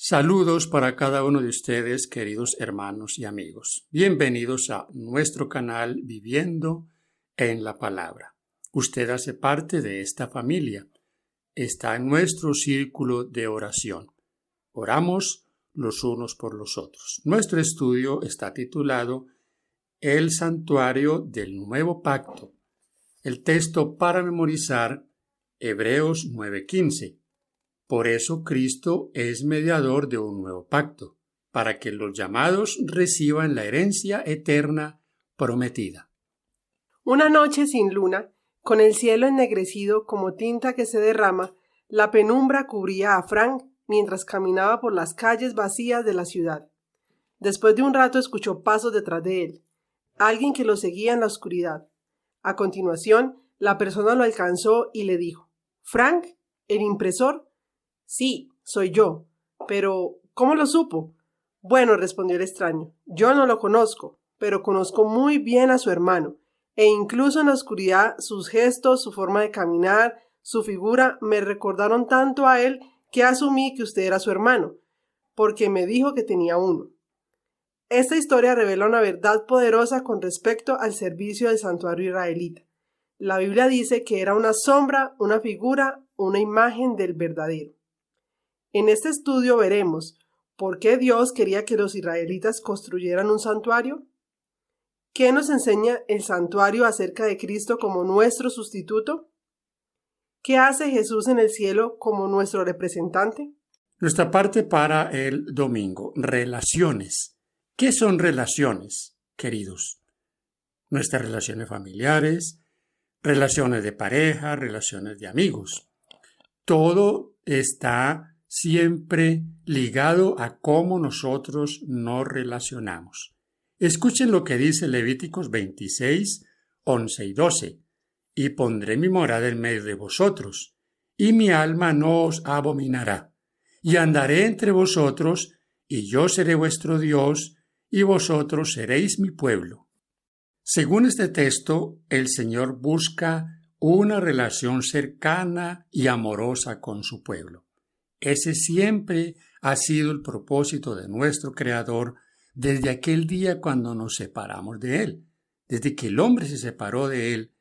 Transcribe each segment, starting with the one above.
Saludos para cada uno de ustedes, queridos hermanos y amigos. Bienvenidos a nuestro canal Viviendo en la Palabra. Usted hace parte de esta familia. Está en nuestro círculo de oración. Oramos los unos por los otros. Nuestro estudio está titulado El Santuario del Nuevo Pacto. El texto para memorizar, Hebreos 9:15. Por eso Cristo es mediador de un nuevo pacto, para que los llamados reciban la herencia eterna prometida. Una noche sin luna, con el cielo ennegrecido como tinta que se derrama, la penumbra cubría a Frank mientras caminaba por las calles vacías de la ciudad. Después de un rato escuchó pasos detrás de él, alguien que lo seguía en la oscuridad. A continuación, la persona lo alcanzó y le dijo: «¿Frank, el impresor?» «Sí, soy yo. Pero, ¿cómo lo supo?» «Bueno», respondió el extraño, «yo no lo conozco, pero conozco muy bien a su hermano, e incluso en la oscuridad sus gestos, su forma de caminar, su figura me recordaron tanto a él que asumí que usted era su hermano, porque me dijo que tenía uno». Esta historia revela una verdad poderosa con respecto al servicio del santuario israelita. La Biblia dice que era una sombra, una figura, una imagen del verdadero. En este estudio veremos por qué Dios quería que los israelitas construyeran un santuario. ¿Qué nos enseña el santuario acerca de Cristo como nuestro sustituto? ¿Qué hace Jesús en el cielo como nuestro representante? Nuestra parte para el domingo, relaciones. ¿Qué son relaciones, queridos? Nuestras relaciones familiares, relaciones de pareja, relaciones de amigos. Todo está siempre ligado a cómo nosotros nos relacionamos. Escuchen lo que dice Levíticos 26, 11 y 12. «Y pondré mi morada en medio de vosotros, y mi alma no os abominará. Y andaré entre vosotros, y yo seré vuestro Dios, y vosotros seréis mi pueblo». Según este texto, el Señor busca una relación cercana y amorosa con su pueblo. Ese siempre ha sido el propósito de nuestro Creador desde aquel día cuando nos separamos de Él. Desde que el hombre se separó de Él,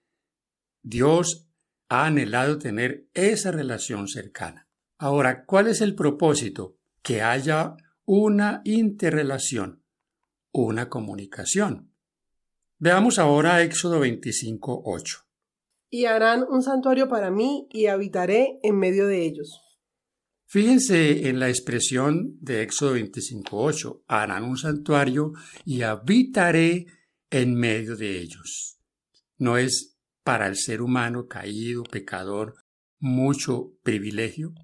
Dios ha anhelado tener esa relación cercana. Ahora, ¿cuál es el propósito? Que haya una interrelación, una comunicación. Veamos ahora Éxodo 25:8. «Y harán un santuario para mí y habitaré en medio de ellos». Fíjense en la expresión de Éxodo 25:8. Harán un santuario y habitaré en medio de ellos. No es para el ser humano caído, pecador, mucho privilegio.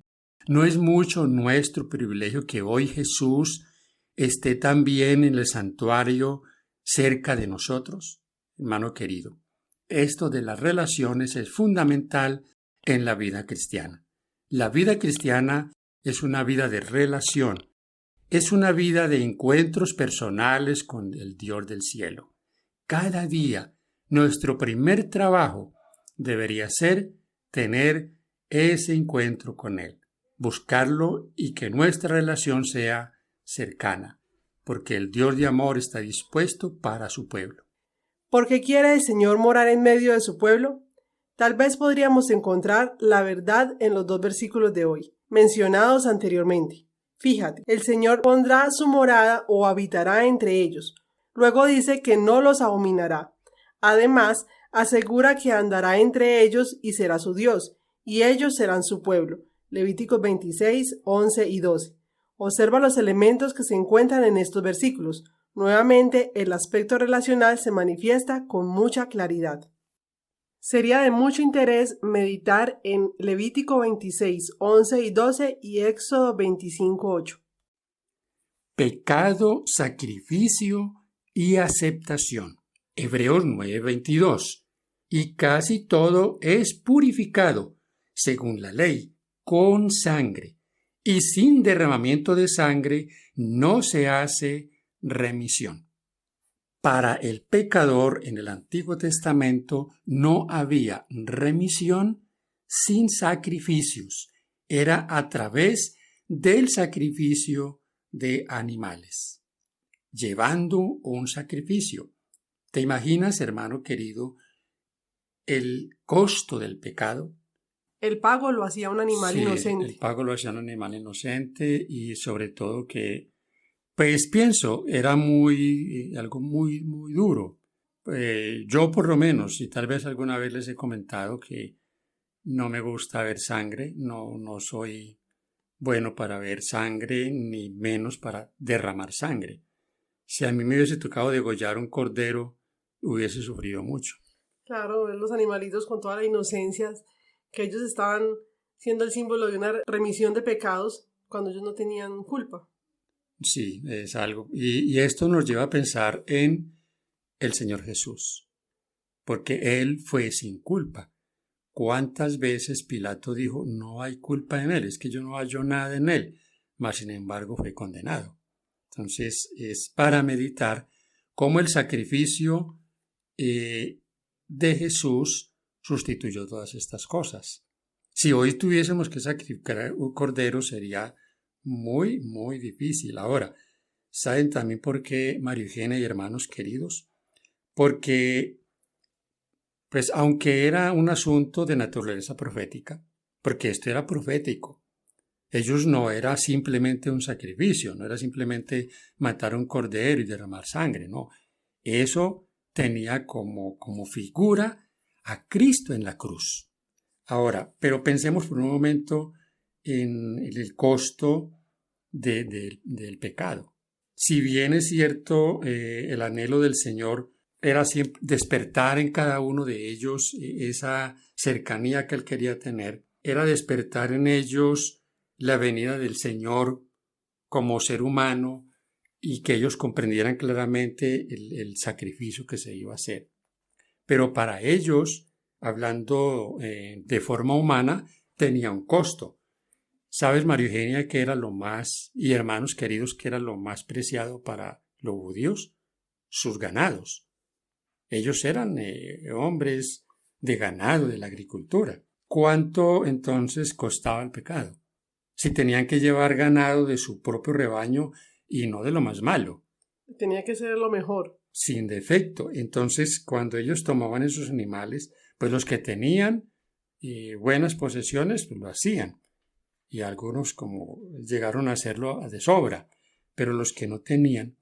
No es mucho nuestro privilegio que hoy Jesús esté también en el santuario cerca de nosotros. Hermano querido, esto de las relaciones es fundamental en la vida cristiana. La vida cristiana es una vida de relación, es una vida de encuentros personales con el Dios del cielo. Cada día, nuestro primer trabajo debería ser tener ese encuentro con Él, buscarlo y que nuestra relación sea cercana, porque el Dios de amor está dispuesto para su pueblo. ¿Por qué quiere el Señor morar en medio de su pueblo? Tal vez podríamos encontrar la verdad en los dos versículos de hoy, mencionados anteriormente. Fíjate, el Señor pondrá su morada o habitará entre ellos. Luego dice que no los abominará. Además, asegura que andará entre ellos y será su Dios, y ellos serán su pueblo. Levíticos 26, 11 y 12. Observa los elementos que se encuentran en estos versículos. Nuevamente, el aspecto relacional se manifiesta con mucha claridad. Sería de mucho interés meditar en Levítico 26, 11 y 12 y Éxodo 25, 8. Pecado, sacrificio y aceptación. Hebreos 9:22. Y casi todo es purificado, según la ley, con sangre, y sin derramamiento de sangre no se hace remisión. Para el pecador en el Antiguo Testamento no había remisión sin sacrificios. Era a través del sacrificio de animales, llevando un sacrificio. ¿Te imaginas, hermano querido, el costo del pecado? El pago lo hacía un animal inocente. El pago lo hacía un animal inocente y sobre todo que, pues pienso, era algo muy duro. Yo por lo menos, y tal vez alguna vez les he comentado que no me gusta ver sangre, no soy bueno para ver sangre, ni menos para derramar sangre. Si a mí me hubiese tocado degollar un cordero, hubiese sufrido mucho. Claro, ver los animalitos con toda la inocencia, que ellos estaban siendo el símbolo de una remisión de pecados cuando ellos no tenían culpa. Sí, es algo. Y esto nos lleva a pensar en el Señor Jesús, porque Él fue sin culpa. ¿Cuántas veces Pilato dijo, no hay culpa en Él, es que yo no hallo nada en Él? Mas, sin embargo, fue condenado. Entonces, es para meditar cómo el sacrificio de Jesús sustituyó todas estas cosas. Si hoy tuviésemos que sacrificar un cordero sería muy difícil. Ahora, ¿saben también por qué, María Eugenia y hermanos queridos? Porque, pues, aunque era un asunto de naturaleza profética, porque esto era profético, ellos no era simplemente un sacrificio, no era simplemente matar un cordero y derramar sangre, no. Eso tenía como figura a Cristo en la cruz. Ahora, pero pensemos por un momento en el costo del pecado. Si bien es cierto, el anhelo del Señor era siempre despertar en cada uno de ellos esa cercanía que Él quería tener, era despertar en ellos la venida del Señor como ser humano y que ellos comprendieran claramente el sacrificio que se iba a hacer. Pero para ellos, hablando de forma humana, tenía un costo. ¿Sabes, María Eugenia, qué era lo más, y hermanos queridos, qué era lo más preciado para los judíos? Sus ganados. Ellos eran hombres de ganado, de la agricultura. ¿Cuánto entonces costaba el pecado? Si tenían que llevar ganado de su propio rebaño y no de lo más malo. Tenía que ser lo mejor. Sin defecto. Entonces, cuando ellos tomaban esos animales, pues los que tenían buenas posesiones, pues lo hacían. Y algunos como llegaron a hacerlo de sobra. Pero los que no tenían,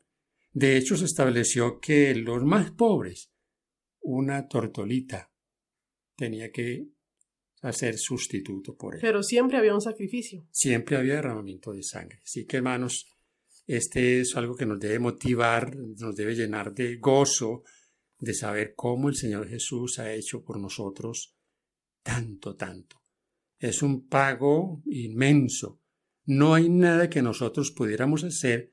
de hecho se estableció que los más pobres, una tortolita, tenía que hacer sustituto por él. Pero siempre había un sacrificio. Siempre había derramamiento de sangre. Así que, hermanos, este es algo que nos debe motivar, nos debe llenar de gozo, de saber cómo el Señor Jesús ha hecho por nosotros tanto. Es un pago inmenso. No hay nada que nosotros pudiéramos hacer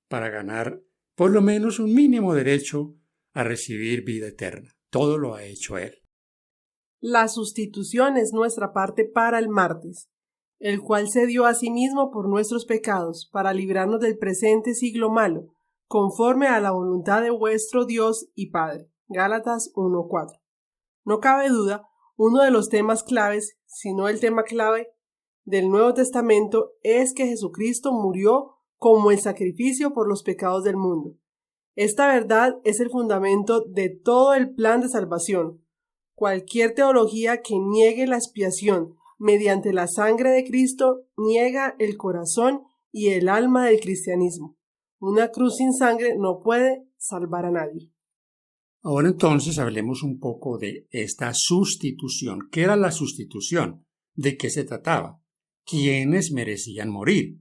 para ganar por lo menos un mínimo derecho a recibir vida eterna. Todo lo ha hecho Él. La sustitución es nuestra parte para el martes, el cual se dio a sí mismo por nuestros pecados, para librarnos del presente siglo malo, conforme a la voluntad de vuestro Dios y Padre. Gálatas 1:4. No cabe duda, uno de los temas claves, si no el tema clave del Nuevo Testamento, es que Jesucristo murió como el sacrificio por los pecados del mundo. Esta verdad es el fundamento de todo el plan de salvación. Cualquier teología que niegue la expiación mediante la sangre de Cristo niega el corazón y el alma del cristianismo. Una cruz sin sangre no puede salvar a nadie. Ahora entonces hablemos un poco de esta sustitución. ¿Qué era la sustitución? ¿De qué se trataba? ¿Quiénes merecían morir?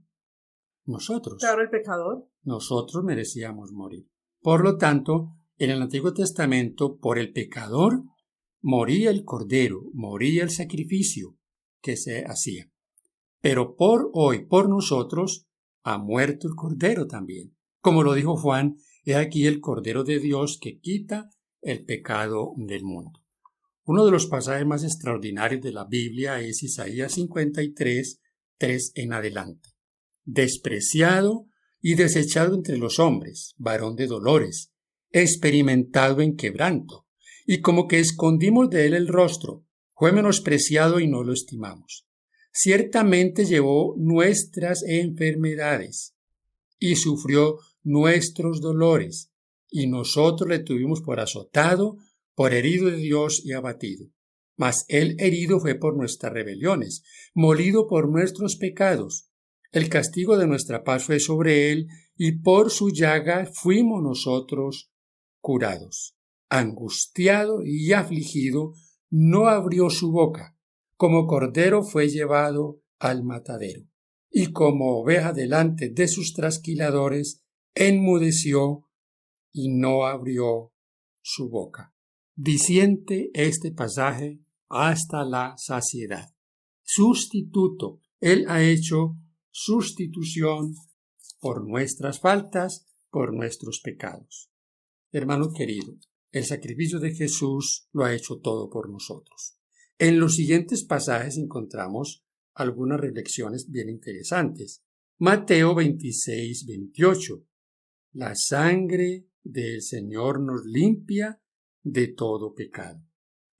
Nosotros. Claro, el pecador. Nosotros merecíamos morir. Por lo tanto, en el Antiguo Testamento, por el pecador, moría el cordero, moría el sacrificio que se hacía. Pero por hoy, por nosotros, ha muerto el cordero también. Como lo dijo Juan, he aquí el cordero de Dios que quita el pecado del mundo. Uno de los pasajes más extraordinarios de la Biblia es Isaías 53, 3 en adelante. Despreciado y desechado entre los hombres, varón de dolores, experimentado en quebranto, y como que escondimos de él el rostro, fue menospreciado y no lo estimamos. ciertamente llevó nuestras enfermedades y sufrió nuestros dolores, y nosotros le tuvimos por azotado, por herido de Dios y abatido. Mas él herido fue por nuestras rebeliones, molido por nuestros pecados. El castigo de nuestra paz fue sobre él, y por su llaga fuimos nosotros curados. Angustiado y afligido, no abrió su boca. Como cordero fue llevado al matadero, y como oveja delante de sus trasquiladores, enmudeció y no abrió su boca. Disiente este pasaje hasta la saciedad. Sustituto. Él ha hecho sustitución por nuestras faltas, por nuestros pecados. Hermano querido, el sacrificio de Jesús lo ha hecho todo por nosotros. En los siguientes pasajes encontramos algunas reflexiones bien interesantes. Mateo 26, 28. La sangre del Señor nos limpia de todo pecado.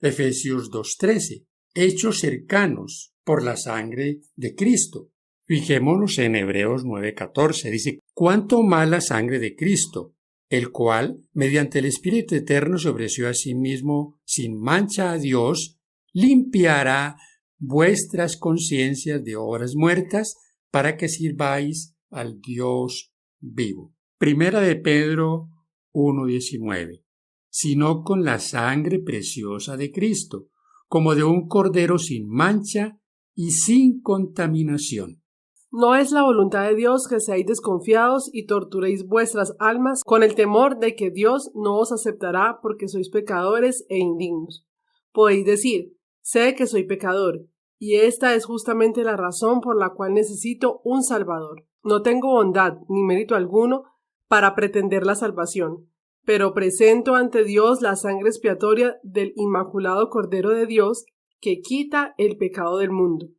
Efesios 2:13. Hechos cercanos por la sangre de Cristo. Fijémonos en Hebreos 9:14. Dice, cuánto más la sangre de Cristo, el cual, mediante el Espíritu Eterno, se ofreció a sí mismo sin mancha a Dios, limpiará vuestras conciencias de obras muertas para que sirváis al Dios vivo. Primera de Pedro 1:19. Sino con la sangre preciosa de Cristo, como de un cordero sin mancha y sin contaminación. No es la voluntad de Dios que seáis desconfiados y torturéis vuestras almas con el temor de que Dios no os aceptará porque sois pecadores e indignos. Podéis decir, sé que soy pecador, y esta es justamente la razón por la cual necesito un Salvador. No tengo bondad ni mérito alguno para pretender la salvación, pero presento ante Dios la sangre expiatoria del Inmaculado Cordero de Dios que quita el pecado del mundo.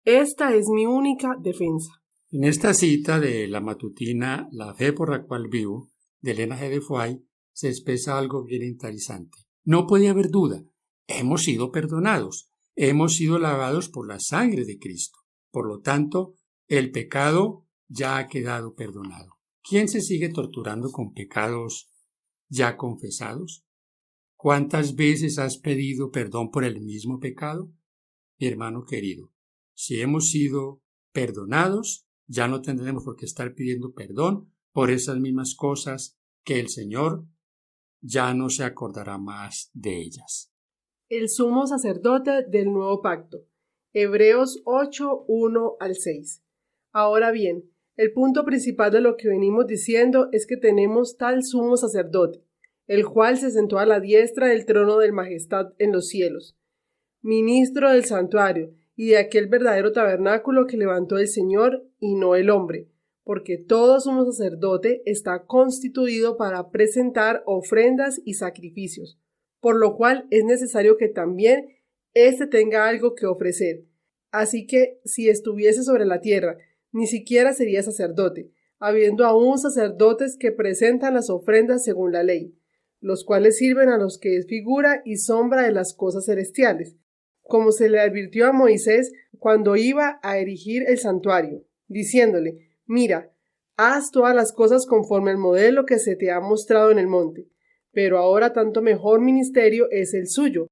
Esta es mi única defensa. En esta cita de la matutina La fe por la cual vivo, de Elena G. de Foix, se expresa algo bien interesante. No puede haber duda, hemos sido perdonados, hemos sido lavados por la sangre de Cristo. Por lo tanto, el pecado ya ha quedado perdonado. ¿Quién se sigue torturando con pecados ya confesados? ¿Cuántas veces has pedido perdón por el mismo pecado? Mi hermano querido, si hemos sido perdonados, ya no tendremos por qué estar pidiendo perdón por esas mismas cosas que el Señor ya no se acordará más de ellas. El sumo sacerdote del nuevo pacto. Hebreos 8, 1 al 6. Ahora bien, el punto principal de lo que venimos diciendo es que tenemos tal sumo sacerdote, el cual se sentó a la diestra del trono de majestad en los cielos, ministro del santuario y de aquel verdadero tabernáculo que levantó el Señor y no el hombre, porque todo sumo sacerdote está constituido para presentar ofrendas y sacrificios, por lo cual es necesario que también éste tenga algo que ofrecer. Así que, si estuviese sobre la tierra, ni siquiera sería sacerdote, habiendo aún sacerdotes que presentan las ofrendas según la ley, los cuales sirven a los que es figura y sombra de las cosas celestiales, como se le advirtió a Moisés cuando iba a erigir el santuario, diciéndole, mira, haz todas las cosas conforme al modelo que se te ha mostrado en el monte, pero ahora tanto mejor ministerio es el suyo,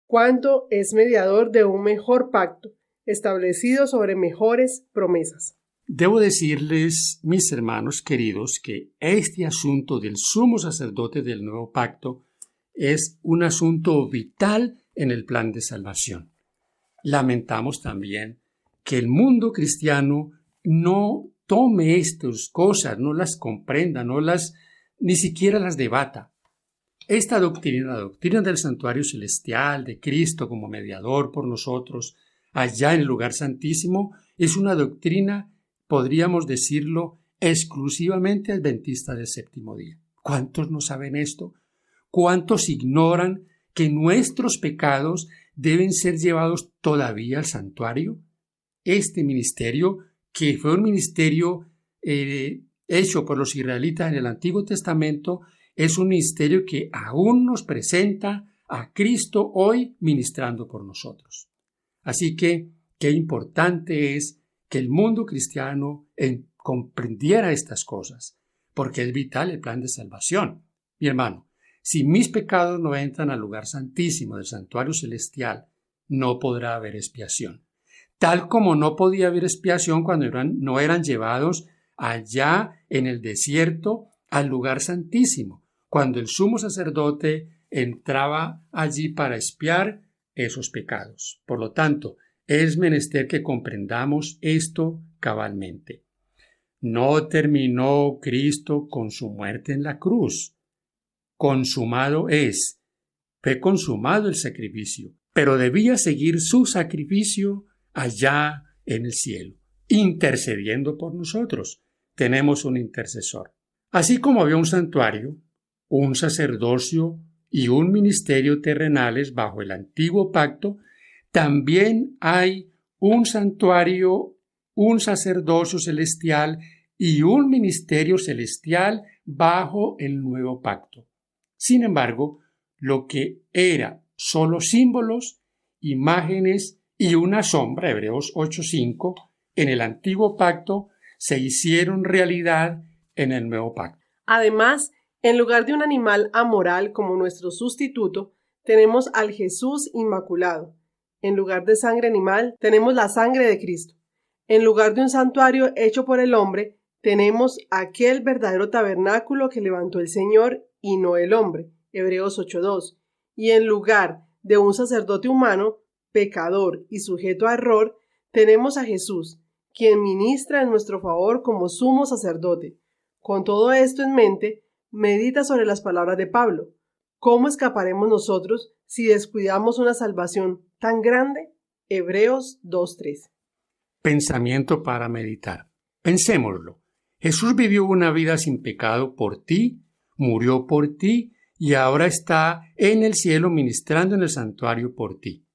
cuanto es mediador de un mejor pacto, establecido sobre mejores promesas. Debo decirles, mis hermanos queridos, que este asunto del sumo sacerdote del nuevo pacto es un asunto vital en el plan de salvación. Lamentamos también que el mundo cristiano no tome estas cosas, no las comprenda, ni siquiera las debata. Esta doctrina, la doctrina del santuario celestial, de Cristo como mediador por nosotros, allá en el lugar santísimo, es una doctrina, podríamos decirlo, exclusivamente adventista del séptimo día. ¿Cuántos no saben esto? ¿Cuántos ignoran que nuestros pecados deben ser llevados todavía al santuario? Este ministerio, que fue un ministerio hecho por los israelitas en el Antiguo Testamento, es un ministerio que aún nos presenta a Cristo hoy ministrando por nosotros. Así que qué importante es que el mundo cristiano comprendiera estas cosas, porque es vital el plan de salvación. Mi hermano, si mis pecados no entran al lugar santísimo del santuario celestial, no podrá haber expiación. Tal como no podía haber expiación cuando no eran llevados allá en el desierto al lugar santísimo, cuando el sumo sacerdote entraba allí para expiar esos pecados. Por lo tanto, es menester que comprendamos esto cabalmente. No terminó Cristo con su muerte en la cruz. Consumado es. Fue consumado el sacrificio, pero debía seguir su sacrificio allá en el cielo, intercediendo por nosotros. Tenemos un intercesor. Así como había un santuario, un sacerdocio y un ministerio terrenales bajo el antiguo pacto, también hay un santuario, un sacerdocio celestial y un ministerio celestial bajo el nuevo pacto. Sin embargo, lo que era solo símbolos, imágenes y una sombra, Hebreos 8:5, en el antiguo pacto, se hicieron realidad en el nuevo pacto. Además, en lugar de un animal amoral como nuestro sustituto, tenemos al Jesús inmaculado. En lugar de sangre animal, tenemos la sangre de Cristo. En lugar de un santuario hecho por el hombre, tenemos aquel verdadero tabernáculo que levantó el Señor y no el hombre, Hebreos 8:2. Y en lugar de un sacerdote humano, pecador y sujeto a error, tenemos a Jesús, quien ministra en nuestro favor como sumo sacerdote. Con todo esto en mente, medita sobre las palabras de Pablo. ¿Cómo escaparemos nosotros si descuidamos una salvación tan grande? Hebreos 2:3. Pensamiento para meditar. Pensémoslo. Jesús vivió una vida sin pecado por ti, murió por ti y ahora está en el cielo ministrando en el santuario por ti.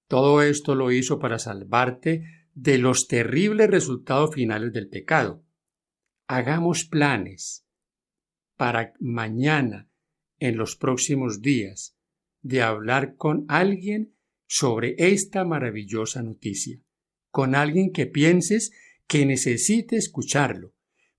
Todo esto lo hizo para salvarte de los terribles resultados finales del pecado. Hagamos planes para mañana, en los próximos días, de hablar con alguien sobre esta maravillosa noticia, con alguien que pienses que necesite escucharlo.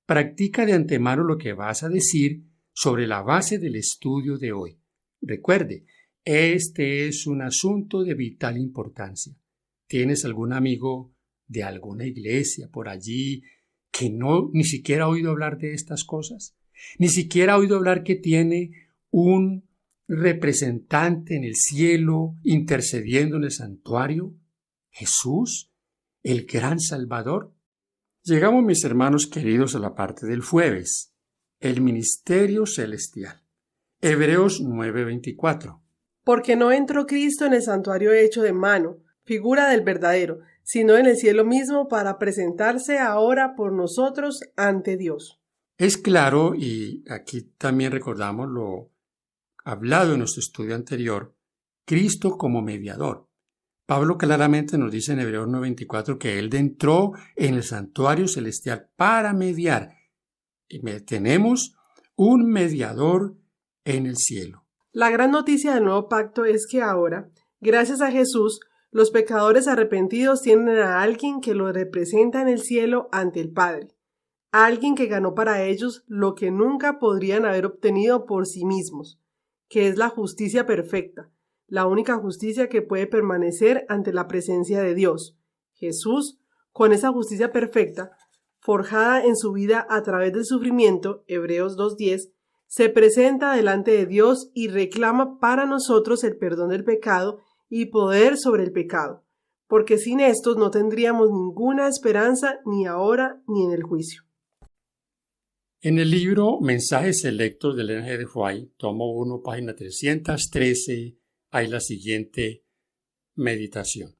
Practica de antemano lo que vas a decir sobre la base del estudio de hoy. Recuerde, este es un asunto de vital importancia. ¿Tienes algún amigo de alguna iglesia por allí que ni siquiera ha oído hablar de estas cosas? ¿Ni siquiera ha oído hablar que tiene un representante en el cielo intercediendo en el santuario? ¿Jesús, el gran Salvador? Llegamos, mis hermanos queridos, a la parte del jueves, el ministerio celestial. Hebreos 9:24. Porque no entró Cristo en el santuario hecho de mano, figura del verdadero, sino en el cielo mismo para presentarse ahora por nosotros ante Dios. Es claro, y aquí también recordamos lo hablado en nuestro estudio anterior, Cristo como mediador. Pablo claramente nos dice en Hebreos 9:24 que Él entró en el santuario celestial para mediar. Y tenemos un mediador en el cielo. La gran noticia del nuevo pacto es que ahora, gracias a Jesús, los pecadores arrepentidos tienen a alguien que los representa en el cielo ante el Padre. Alguien que ganó para ellos lo que nunca podrían haber obtenido por sí mismos, que es la justicia perfecta, la única justicia que puede permanecer ante la presencia de Dios. Jesús, con esa justicia perfecta, forjada en su vida a través del sufrimiento, Hebreos 2:10, se presenta delante de Dios y reclama para nosotros el perdón del pecado y poder sobre el pecado, porque sin estos no tendríamos ninguna esperanza ni ahora ni en el juicio. En el libro Mensajes Selectos de Ellen G. White, tomo 1, página 313, hay la siguiente meditación.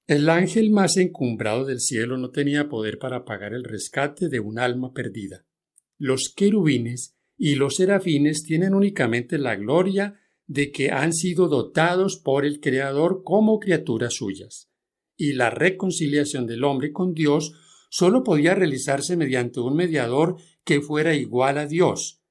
El ángel más encumbrado del cielo no tenía poder para pagar el rescate de un alma perdida. Los querubines y los serafines tienen únicamente la gloria de que han sido dotados por el Creador como criaturas suyas, y la reconciliación del hombre con Dios solo podía realizarse mediante un mediador que fuera igual a Dios,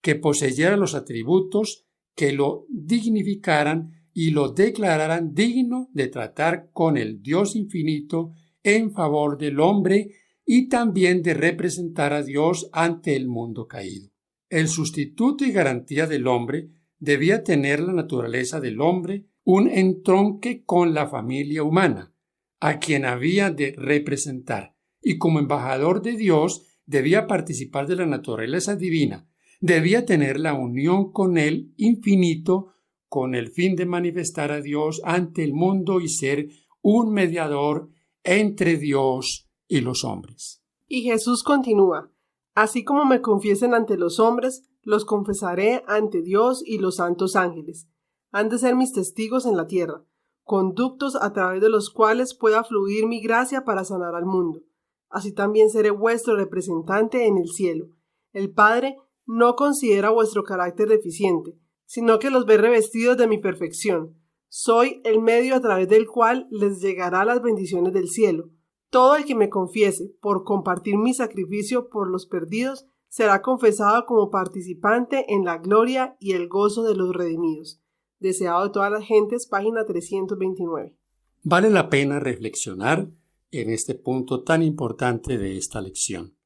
que poseyera los atributos que lo dignificaran y lo declararan digno de tratar con el Dios infinito en favor del hombre y también de representar a Dios ante el mundo caído. El sustituto y garantía del hombre debía tener la naturaleza del hombre, un entronque con la familia humana, a quien había de representar, y como embajador de Dios debía participar de la naturaleza divina, debía tener la unión con el infinito con el fin de manifestar a Dios ante el mundo y ser un mediador entre Dios y los hombres. Y Jesús continúa: así como me confiesen ante los hombres, los confesaré ante Dios y los santos ángeles. Han de ser mis testigos en la tierra, conductos a través de los cuales pueda fluir mi gracia para sanar al mundo. Así también seré vuestro representante en el cielo. El Padre no considera vuestro carácter deficiente, sino que los ve revestidos de mi perfección. Soy el medio a través del cual les llegará las bendiciones del cielo. Todo el que me confiese por compartir mi sacrificio por los perdidos será confesado como participante en la gloria y el gozo de los redimidos. Deseado de todas las gentes, página 329. Vale la pena reflexionar en este punto tan importante de esta lección.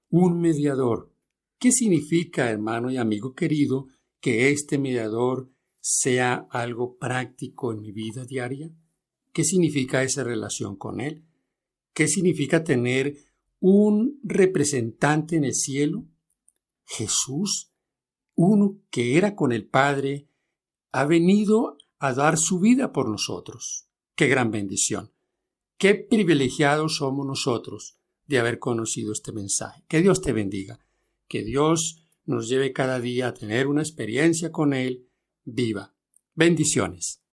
Un mediador. ¿Qué significa, hermano y amigo querido, que este mediador sea algo práctico en mi vida diaria? ¿Qué significa esa relación con él? ¿Qué significa tener un representante en el cielo? Jesús, uno que era con el Padre, ha venido a dar su vida por nosotros. ¡Qué gran bendición! ¡Qué privilegiados somos nosotros de haber conocido este mensaje! Que Dios te bendiga. Que Dios nos lleve cada día a tener una experiencia con Él viva. Bendiciones.